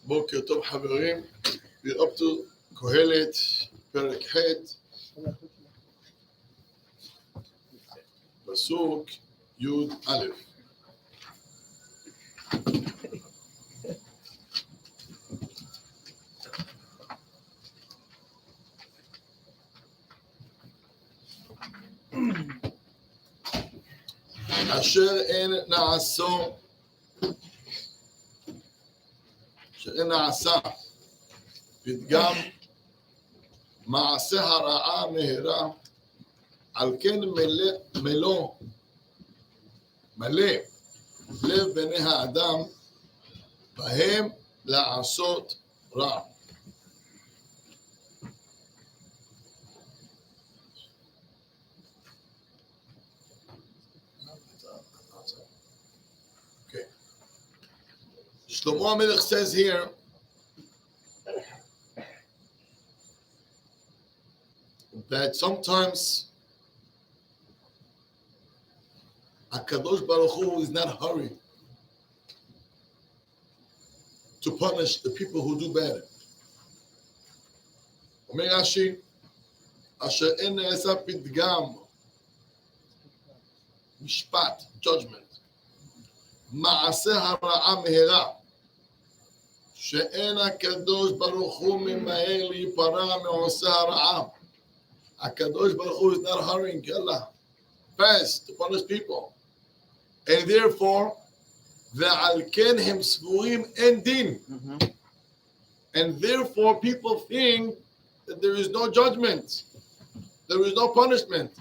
בוקר טוב חברים, we're up to קהילת, פרק ח', פסוק י"א. אשר אין נעשה פתגם מעשה הרעה מהרה, על כן מלא לב בני האדם בהם לעשות רע. Shlomo HaMelech says here that sometimes HaKadosh Baruch Hu is not hurried to punish the people who do bad. אומר רש"י, אשר אין נעשה פתגם, משפט, judgment, מעשה הרעה מהרה, שאין הקדוש ברוך הוא ממהר להיפרע מעושה הרעה. הקדוש ברוך הוא is not hurrying, יאללה, fast to punish people. And therefore, ועל כן הם סבורים אין דין. And therefore people think that there is no judgment, there is no punishment.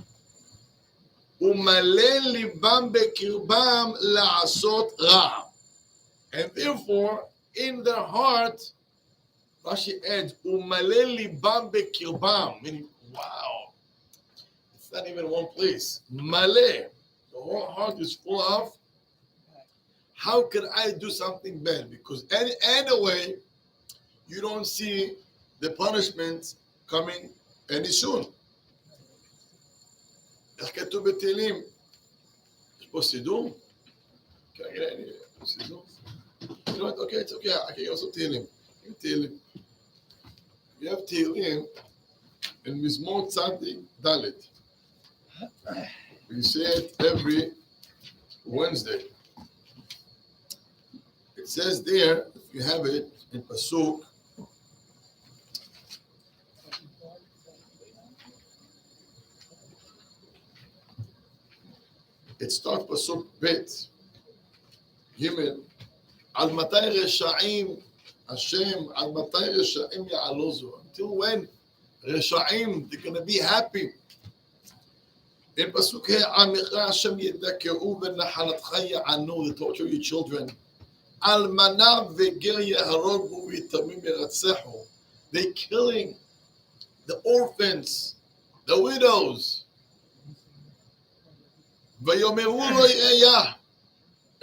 ומלא ליבם בקרבם לעשות רע. And therefore, in their heart, Rashi adds, ומלא ליבם בקרבם, meaning, wow, it's not even one place. מלא, the whole heart is full of, how could I do something bad? Because anyway, you don't see the punishment coming any soon. איך כתוב בתהילים? יש פה סידור? כן, סידור? You know what? Okay, it's okay. I can also תהילים. תהילים. We have תהילים in מזמור צדיק ד'. We say it every Wednesday. It says there, if you have it in Pasuk, it starts Pasuk Bet, Gimel, Al Matai Reshaim Hashem, Al Matai Reshaim Ya'alozu. Until when Reshaim, they're going to be happy. In Pasuk He, Amicha Hashem Yedakeu V'Nahalatcha Ya'anu, they torture your children. Al Mana V'Ger Yeharogu V'Tamim Yeratzehu. They're killing the orphans, the widows.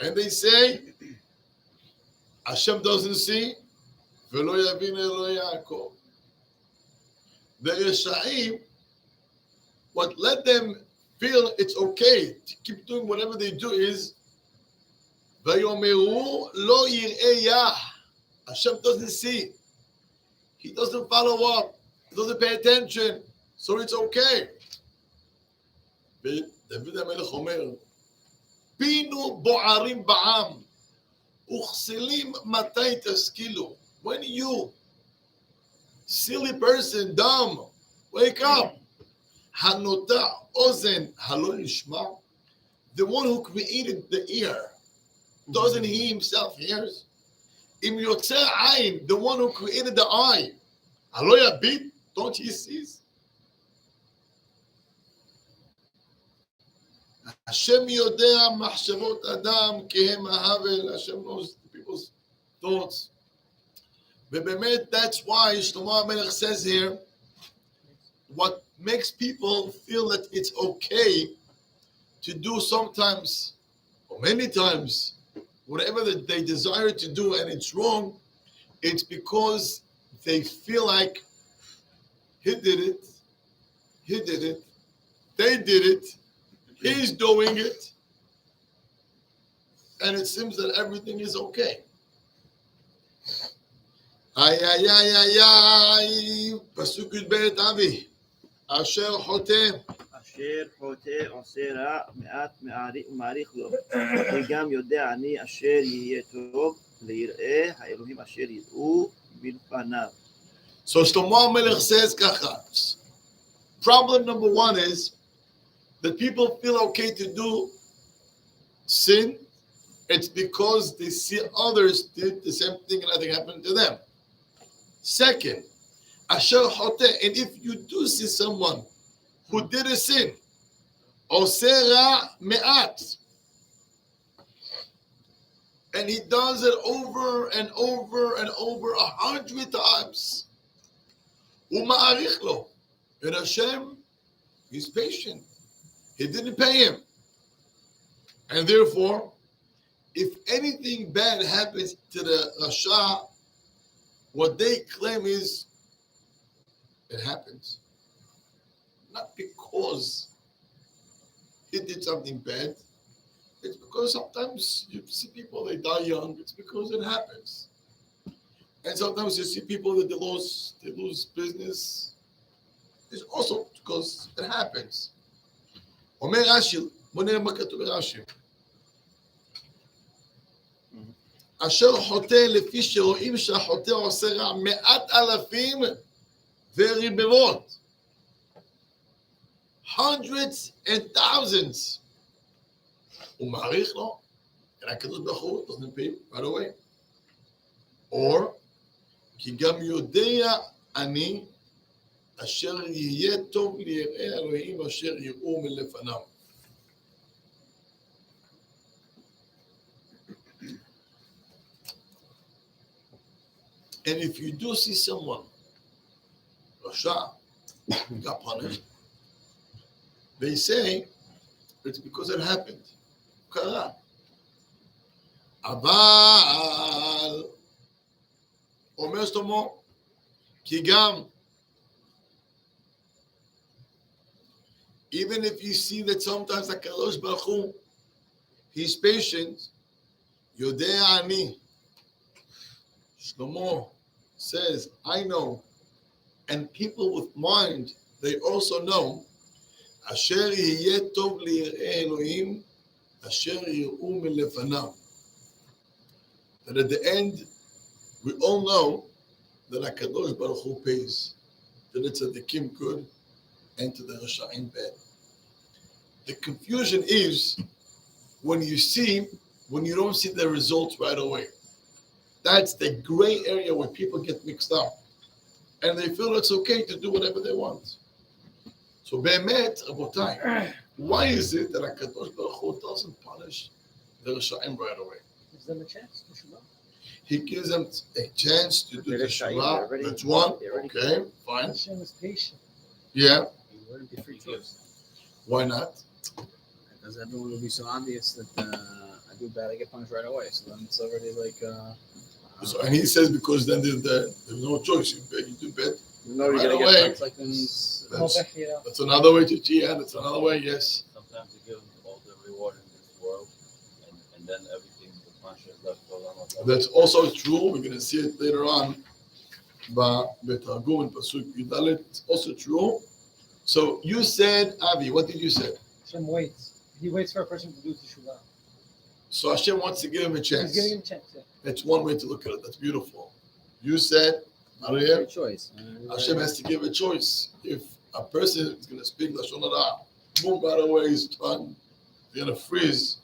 And they say, Hashem doesn't see. The Reshaim, what let them feel it's okay to keep doing whatever they do is, Hashem doesn't see. He doesn't follow up. He doesn't pay attention. So it's okay. דוד המלך אומר, פינו בוערים בעם, וכסילים מתי תשכילו. When you, silly person, dumb, wake up. הנוטע אוזן הלא נשמע. The one who created the ear, doesn't he himself hears? אם יוצא עין, the one who created the eye, הלא יביט, don't he sees? Hashem yodea machshavot adam kehem havel. Hashem knows people's thoughts. But that's why Shlomo HaMelech says here, what makes people feel that it's okay to do sometimes, or many times, whatever that they desire to do and it's wrong, it's because they feel like he did it, they did it, he's doing it. and it seems that everything is okay. Ay, ay, ay, ay, ay, פסוק י"ב אבי, אשר חוטא. אשר חוטא עושה רע מעט מעריך לו, וגם יודע אני אשר יהיה טוב ליראה האלוהים אשר יראו מלפניו. So Shlomo HaMelech says ככה, problem number one is that people feel okay to do sin. It's because they see others did the same thing and nothing happened to them. Second, asher hoteh, and if you do see someone who did a sin, oseh ra me'at, and he does it over and over and over 100 times, uma'arich lo, and Hashem, he's patient. He didn't pay him. And therefore, if anything bad happens to the Rasha, what they claim is it happens. Not because he did something bad. It's because sometimes you see people, they die young. It's because it happens. And sometimes you see people that they lose business. It's also because it happens. אומר רש"י, בוא נראה מה כתוב ברש"י. אשר חוטא לפי שרואים שהחוטא עושה רע 100,000 ורבבות. Hundreds and thousands. הוא מעריך לו, and הקדוש ברוך הוא doesn't pay right away. Or, כי גם יודע אני אשר יהיה טוב ליראי אלוהים אשר יראו מלפניו. And if you do see someone, Rasha, got punished, they say it's because it happened. קרה. אבל, אומר שלמה, כי גם, even if you see that sometimes הקדוש ברוך הוא, he's patient, יודע אני. Shlomo says, I know, and people with mind, they also know, אשר יהיה טוב ליראי אלוהים, אשר יראו מלפניו. That at the end, we all know that HaKadosh Baruch Hu pays, that it's a tzaddikim good and to the Rasha'im bad. The confusion is when you don't see the results right away. That's the gray area where people get mixed up. And they feel it's okay to do whatever they want. So, Be'emet, Rabotai, why is it that HaKadosh Baruch Hu doesn't punish the Rasha'im right away? Gives them a chance to Shema. He gives them a chance to do the Shema. That's one. Okay, fine. Hashem is patient. Yeah. He wouldn't be free choice. Why not? Because everyone will be so obvious that I do bad, I get punished right away. So then it's already like. So, and he says because then there's no choice. You do bad. No, right you're away. gonna get like That's another way to that's another way. Yes. Sometimes you give all the reward in this world, and then everything, the punch is left for them. That's also true. We're going to see it later on. But Betagum and Pasuk Yudalet, it's also true. So you said, Avi, what did you say? Hashem waits. He waits for a person to do teshuvah. So Hashem wants to give him a chance. He's giving him a chance. Yeah. That's one way to look at it. That's beautiful. You said, Maria, Choice. Hashem has to give a choice. If a person is going to speak Lashon Hara, boom, right away, he's going to freeze.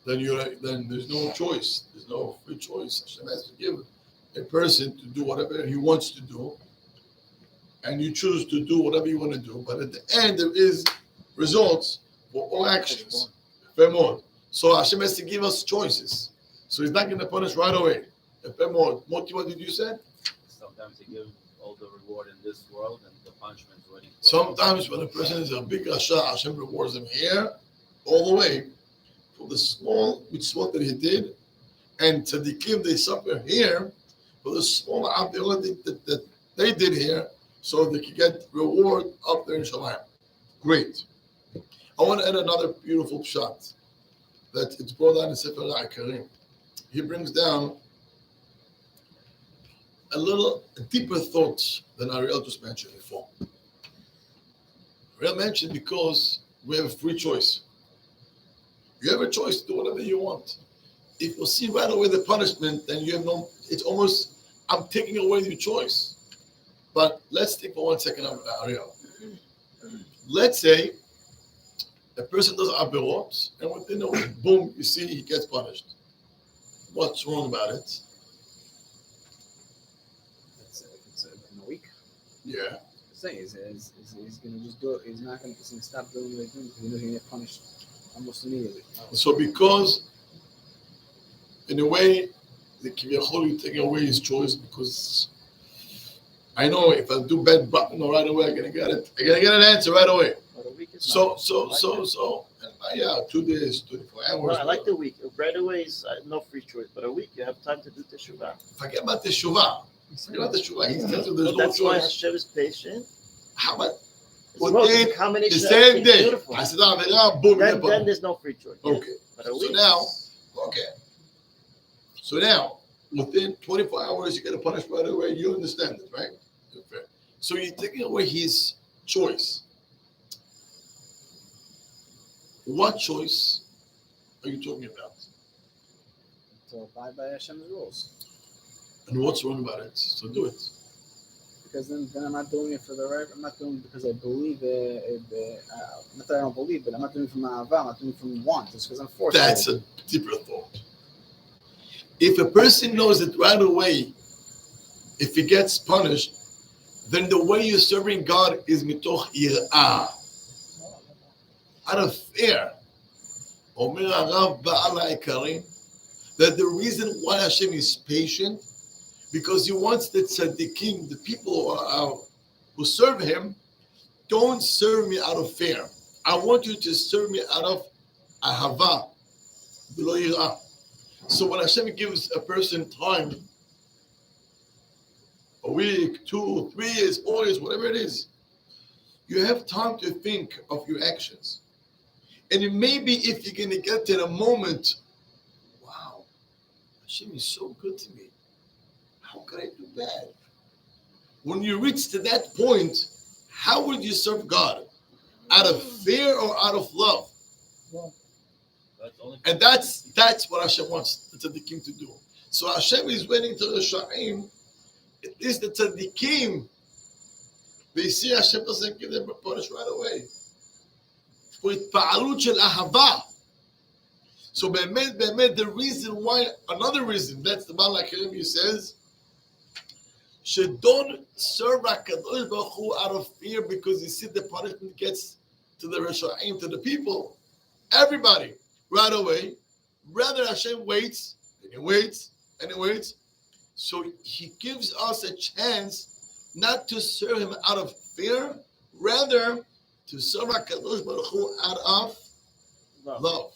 Then there's no choice. There's no free choice. Hashem has to give a person to do whatever he wants to do, and you choose to do whatever you want to do. But at the end, there is results for all actions. Fair more. So Hashem has to give us choices. So He's not going to punish right away. Fair more. What did you say? Sometimes He gives all the reward in this world, and the punishment is waiting. Sometimes when a person is a big Rasha, Hashem rewards him here, all the way. For the small mitzvot that he did, and tzaddikim, they suffer here for the small ability that they did here, so they can get reward up there in Shamayim. Great. I want to add another beautiful shot. that it's brought down in Sefer HaIkarim. He brings down a little deeper thoughts than Ariel just mentioned before. Ariel mentioned because we have a free choice. You have a choice to do whatever you want. If you see right away the punishment, then you have no, it's almost, I'm taking away your choice. But let's think for 1 second, Ariel. Let's say a person does averot, and within a week, boom, you see he gets punished. What's wrong about it? It's in a week. Yeah. Saying he's going to just do it. He's going to stop doing what he's doing because he knows he's going to get punished almost immediately. So because, in a way, the Kiviyachol, you're taking away his choice because I know if I do bad button right away, I'm gonna get it. I'm gonna get an answer right away. But a week is So, not. yeah, 2 days, 24 hours. No, I like the week. Right away is no free choice, but a week you have time to do teshuvah. Forget about the shuvah. Forget about the shuvah. He tells you there's So no that's why choice. Hashem is patient. How about It's both, it's a the combination of same everything. day? Beautiful. I said, boom, Then there's no free choice. okay. But a So week. now, okay. So now, within 24 hours, you get a punishment right away. You understand it, right? Okay. So you're taking away his choice. What choice are you talking about? To abide by Hashem's rules. And what's wrong about it? So do it. Because then I'm not doing it for the right. I'm not doing it because I believe it. Not that I don't believe, but I'm not doing it from Ahava. I'm not doing it from want. It's because I'm forced. That's a deeper thought. If a person knows it right away, if he gets punished, then the way you're serving God is mitoch yir'ah, out of fear. Omer Harav Ba'al HaIkarim, that the reason why Hashem is patient, because he wants the tzaddikim, the people who serve him, don't serve me out of fear. I want you to serve me out of ahava, v'lo yir'ah. So when Hashem gives a person time, a week, 2, 3 years, 4 years, whatever it is, you have time to think of your actions. And it may be if you're going to get to the moment, wow, Hashem is so good to me. How could I do bad? When you reach to that point, how would you serve God? Out of fear or out of love? And that's what Hashem wants the tzaddikim to do. So Hashem is waiting to the Sha'im. It is the tzaddikim. They see Hashem doesn't give them a punish right away. For התפעלות של אהבה. So באמת, the reason why, another reason, that's the Baal HaKarim says, don't serve HaKadosh Baruch Hu out of fear because you see the punishment gets to the Risha'im, to the people, everybody, right away. Rather Hashem waits, and he waits, and he waits. So he gives us a chance not to serve him out of fear, rather to serve HaKadosh Baruch Hu out of love.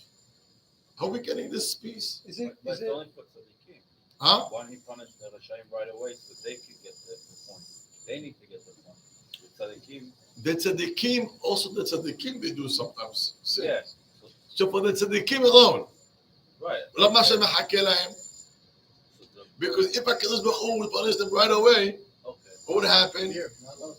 Are we getting this piece? Is it only for tzaddikim? Huh? Why don't he punish the Rashaim right away so they can get the point? They need to get the point. The tzaddikim, also the tzaddikim, they do sometimes sin. yes. So for the tzaddikim alone, Right. למה Hashem מחכה להם? Because if HaKadosh Baruch Hu would punish them right away, Okay. what would happen? Fear, not love.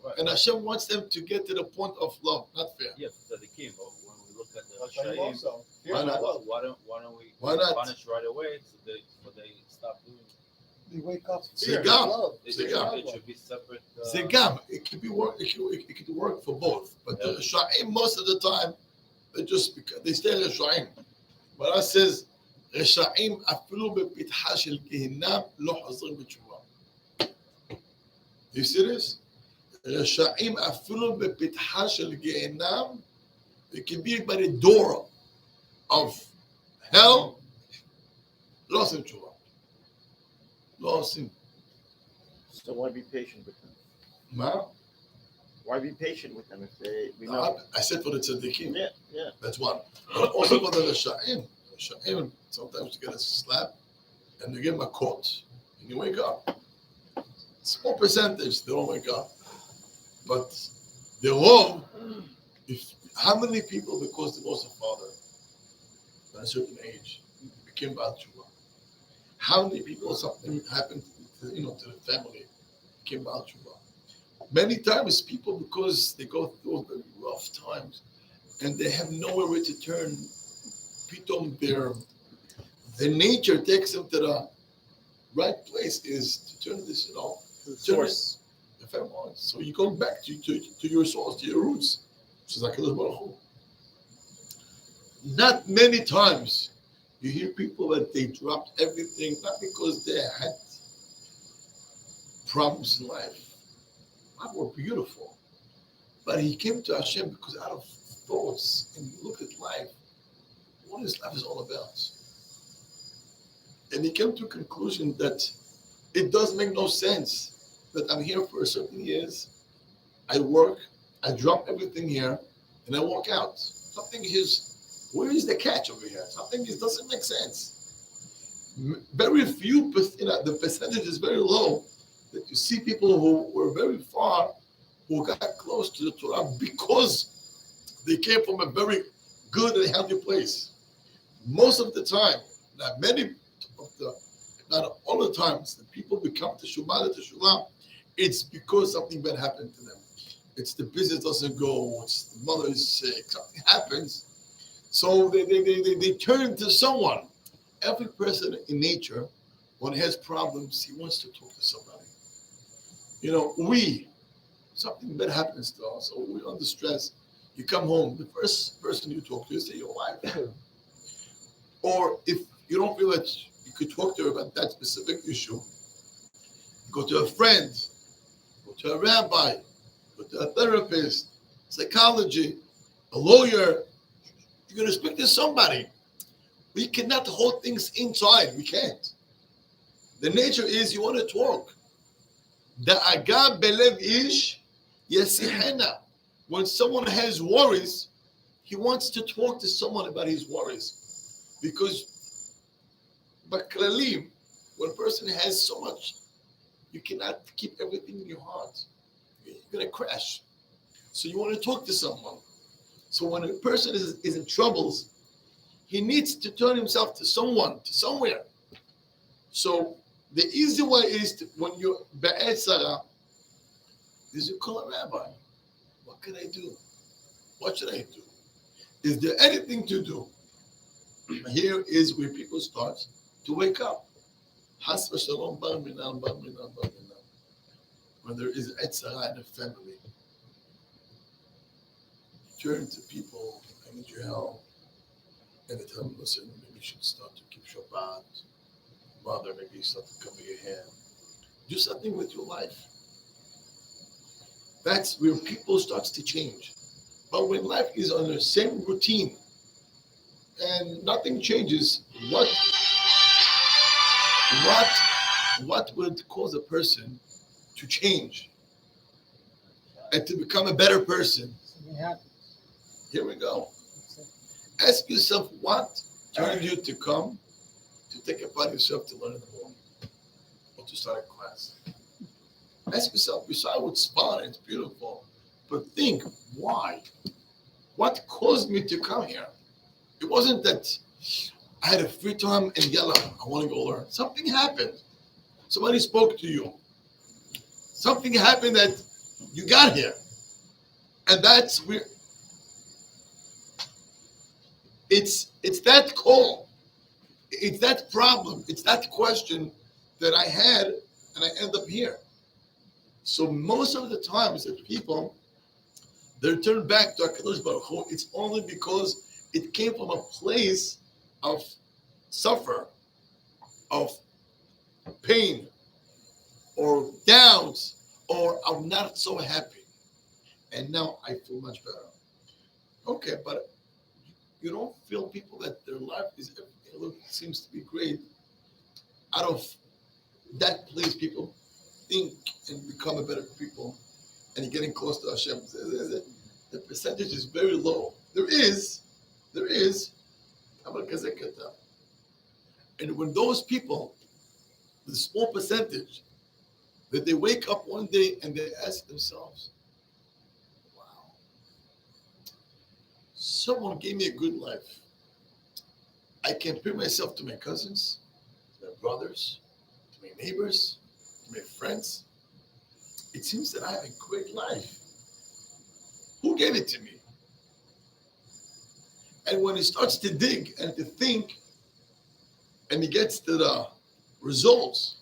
Right. And Hashem wants them to get to the point of love, not fear. Yes, tzaddikim. But when we look at the Hashem Rashaim, also. Why not? why don't we Why not? punish right away so they stop doing it? They wake up. זה Fear, גם, love. It זה should, גם. it should be separate. זה גם. It could be work. It could work for both. But the Risha'im, most of the time, they stay Risha'im. But it says, רשעים אפילו בפתחה של גיהינם לא חוזרים בתשובה. You see this? רשעים אפילו בפתחה של גיהינם, it can be by the door of hell, לא עושים תשובה. לא עושים. So why be patient with them? מה? Why be patient with them if we know? I said for the tzaddikim. Yeah. That's one. But also for the resha'im. Resha'im, sometimes you get a slap and you give them a quote and you wake up. Small percentage, they don't wake up. But the rov, how many people, because they lost a father, at a certain age, became Baal Tshuva. How many people something happened to the family, became Baal Tshuva? Many times people, because they go through very rough times and they have nowhere to turn, pitom their nature takes them to the right place is to turn this, To the turn source. the family. So you go back to your source, to your roots. Not many times you hear people that they dropped everything, not because they had problems in life. Life were beautiful. But he came to Hashem because out of thoughts and you look at life, what is life is all about. And he came to a conclusion that it does make no sense that I'm here for certain years, I work, I drop everything here, and I walk out. Something is, where is the catch over here? Something doesn't make sense. Very few, the percentage is very low that you see people who were very far, who got close to the Torah because they came from a very good and healthy place. Most of the time, not all the times, that people become teshuvah, it's because something bad happened to them. It's the business doesn't go, it's the mother is sick, something happens. So they turn to someone. Every person in nature, when he has problems, he wants to talk to somebody. Something bad happens to us, or we're under stress. You come home, the first person you talk to is your wife. Or if you don't feel that you could talk to her about that specific issue, go to a friend, go to a rabbi, go to a therapist, psychology, a lawyer. You're going to speak to somebody. We cannot hold things inside. We can't. The nature is you want to talk. Da'aga belev ish yasihena. When someone has worries, he wants to talk to someone about his worries. Because baklalim, when a person has so much, you cannot keep everything in your heart. You're going to crash. So you want to talk to someone. So when a person is in troubles, he needs to turn himself to someone, to somewhere. So the easy way is when you're be'etzara, is you call a rabbi. What can I do? What should I do? Is there anything to do? Here is where people start to wake up. Has v'shalom bar minan. When there is etzara in a family, turn to people, I need your help. And they tell them, listen, maybe you should start to keep Shabbat. Mother, maybe you start to cover your hair. Do something with your life. That's where people start to change. But when life is on the same routine and nothing changes, what would cause a person to change and to become a better person? Something happens. Here we go. Ask yourself what turned you to come to take upon yourself to learn in the morning or to start a class. Ask yourself, besides what's fun, it's beautiful, but think, why? What caused me to come here? It wasn't that I had a free time and yalla, I want to go learn. Something happened. Somebody spoke to you. Something happened that you got here. And that's where it's that call. It's that problem. It's that question that I had and I end up here. So most of the times that people, they turn back to HaKadosh Baruch Hu, it's only because it came from a place of suffer, of pain, or doubts, or I'm not so happy. And now I feel much better. Okay, but you don't feel people that their life seems to be great. Out of that place, people think and become a better people, and you're getting close to Hashem. The percentage is very low. There is, and when those people, the small percentage, that they wake up one day and they ask themselves, wow, someone gave me a good life. I compare myself to my cousins, to my brothers, to my neighbors, to my friends. It seems that I have a great life. Who gave it to me? And when he starts to dig and to think, and he gets to the results,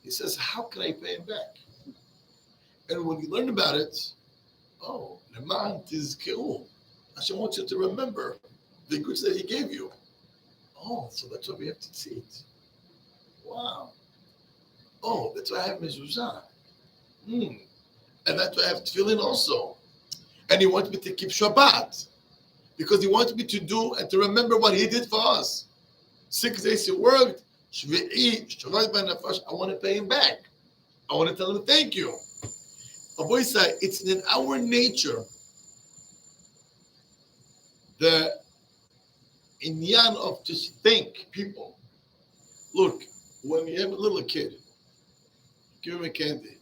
he says, how can I pay him back? And when you learn about it, oh, Leman Tizkeu. Hashem wants you to remember the goods that he gave you. Oh, so that's why we have to see it. Wow. Oh, that's why I have mezuzah. And that's why I have tefillin also. And he wants me to keep Shabbat. Because he wants me to do and to remember what he did for us. 6 days he worked. I want to pay him back. I want to tell him thank you. Aboisai, it's in our nature the inyan of just thank people. Look, when you have a little kid, give him a candy.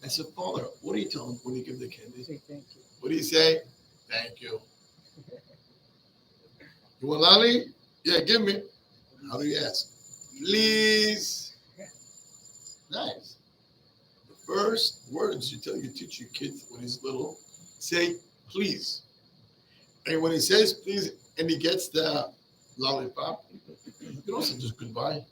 I said, Father, what do you tell him when you give the candy? Say thank you. What do you say? Thank you. You want lolly? Yeah, give me. How do you ask? Please. Nice. The first words you teach your kids when he's little, say please. And when he says please and he gets the lollipop, you don't say just goodbye.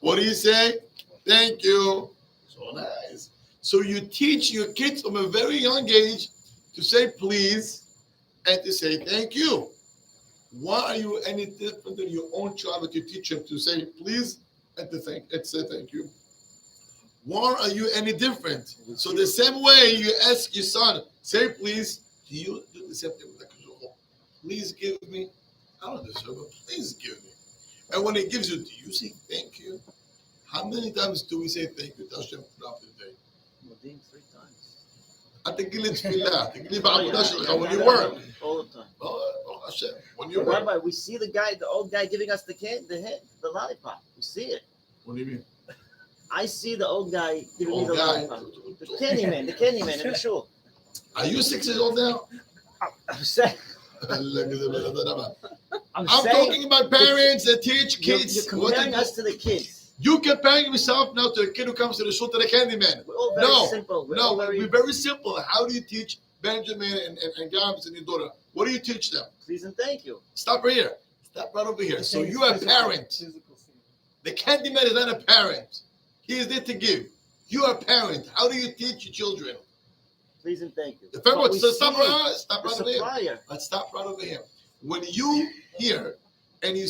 What do you say? Thank you. So nice. So you teach your kids from a very young age to say please and to say thank you. Why are you any different than your own child that you teach him to say please and to say thank you? Why are you any different? So the same way you ask your son, say please, do you do the same thing with the Kajol? Please give me. I don't deserve it. Please give me. And when he gives you, do you say thank you? How many times do we say thank you to Hashem throughout the day? מודים 3 times. תגיד לי תפילה, תגיד לי בעבודה שלך when you work. All the time. Oh, Hashem, when you work. Rabbi, we see the old guy giving us the lollipop. We see it. What do you mean? I see the old guy giving me Old the guy. lollipop. The candy man in the shul. Are you 6 years old now? I'm saying, I'm talking about parents that teach kids. You're comparing us to the kids. You comparing yourself now to a kid who comes to the shul to the candy man. We're all very simple. We're very simple. How do you teach Benjamin and Gabs and your daughter? What do you teach them? Please and thank you. Stop right here. Stop right over here. So you are a parent. The candy man is not a parent. He is there to give. You are a parent. How do you teach your children? Please and thank you. Stop right over here. Let's stop right over here. When you hear and you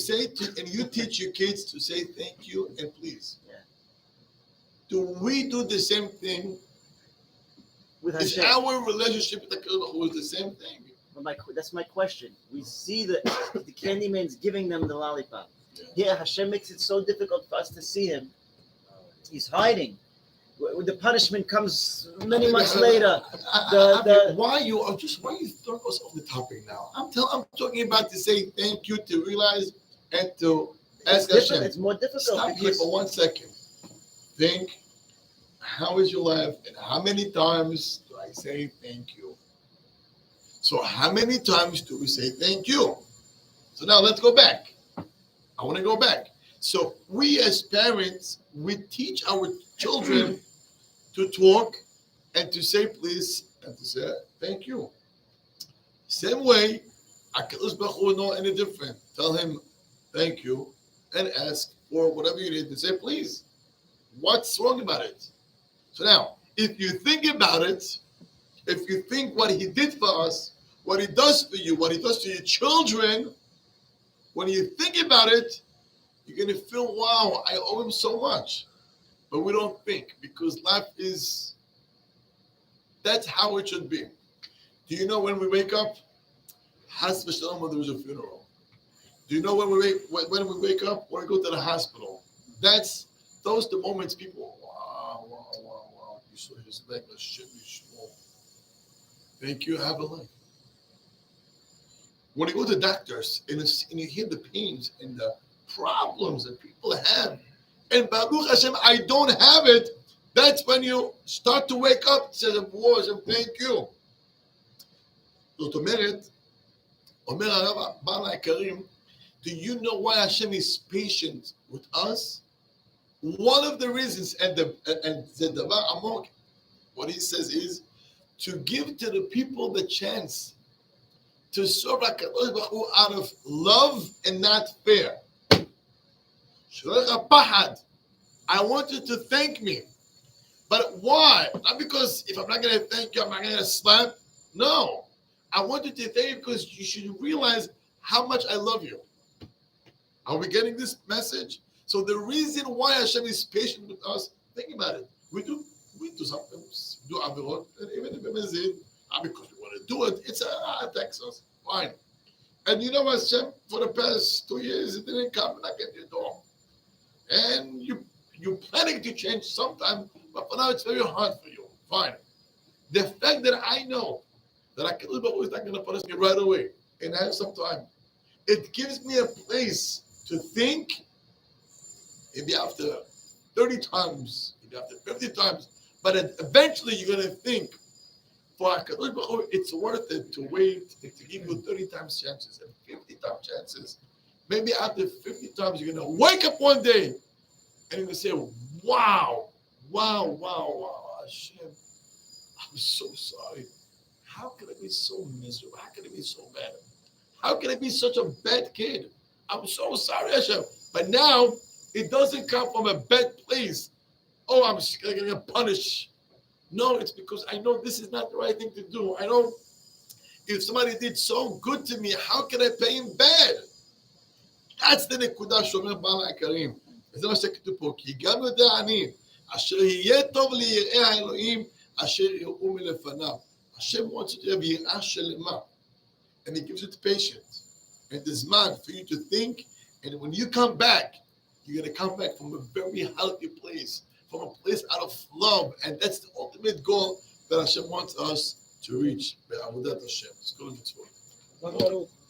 teach your kids to say thank you and please. Yeah. Do we do the same thing? With Is Hashem. our relationship with the Kohelet the same thing? That's my question. We see the candy man's giving them the lollipop. Yeah, Hashem makes it so difficult for us to see him. He's hiding. The punishment comes many months later. Why you throwing us off the topic now? I'm talking about to say thank you, to realize and to ask Hashem. It's more difficult. Stop here for 1 second. Think, how is your life and how many times do I say thank you? So how many times do we say thank you? So now let's go back. I want to go back. So we as parents, we teach our children to talk and to say please and to say thank you. Same way, HaKadosh Baruch Hu know any different. Tell him thank you and ask for whatever you need to say please. What's wrong about it? So now, if you think about it, if you think what he did for us, what he does for you, what he does to your children, when you think about it, you're going to feel, wow, I owe him so much. But we don't think because life is, that's how it should be. Do you know when we wake up? Has v'shalom, there was a funeral. Do you know when we wake up? When we go to the hospital? Those the moments people, wow. You saw his leg, thank you, have a life. When you go to doctors and you hear the pains and the problems that people have, and Baruch Hashem, I don't have it, that's when you start to wake up, says, and thank you. זאת אומרת, אומר הרב בעל היקרים, do you know why Hashem is patient with us? One of the reasons, and the דבר עמוק, what he says is, to give to the people the chance to serve HaKadosh Baruch Hu out of love and not fear. שלא יהיה לך פחד. I want you to thank me. But why? Not because if I'm not going to thank you, I'm not going to slap. No. I want you to thank you because you should realize how much I love you. Are we getting this message? So the reason why Hashem is patient with us, think about it. We do something, do avirot, and even if it's not because we want to do it, it's attacks us. Fine. And you know what, Hashem, for the past 2 years, it didn't come knock at your door. And you're planning to change sometime, but for now it's very hard for you. Fine. The fact that I know that HaKadosh Baruch Hu is not going to punish me right away, and I have some time, it gives me a place to think, maybe after 30 times, maybe after 50 times, but eventually you're going to think, for HaKadosh Baruch Hu, it's worth it to wait, to give you 30 times chances and 50 times chances. Maybe after 50 times, you're going to wake up one day and you're going to say, wow, Hashem, I'm so sorry. How can I be so miserable? How can I be so bad? How can I be such a bad kid? I'm so sorry, Hashem. But now, it doesn't come from a bad place. Oh, I'm going to get punished. No, it's because I know this is not the right thing to do. I know if somebody did so good to me, how can I pay him bad? That's the נקודה שאומר בעל היקרים. וזה מה שכתוב פה. כי גם יודע אני, אשר יהיה טוב ליראי האלוהים, אשר יראו מלפניו. Hashem wants you to have יראה שלמה. And he gives you patience. And there's man for you to think. And when you come back, you're going to come back from a very healthy place. From a place out of love. And that's the ultimate goal that Hashem wants us to reach. בעבודת השם. אז כל המצוות.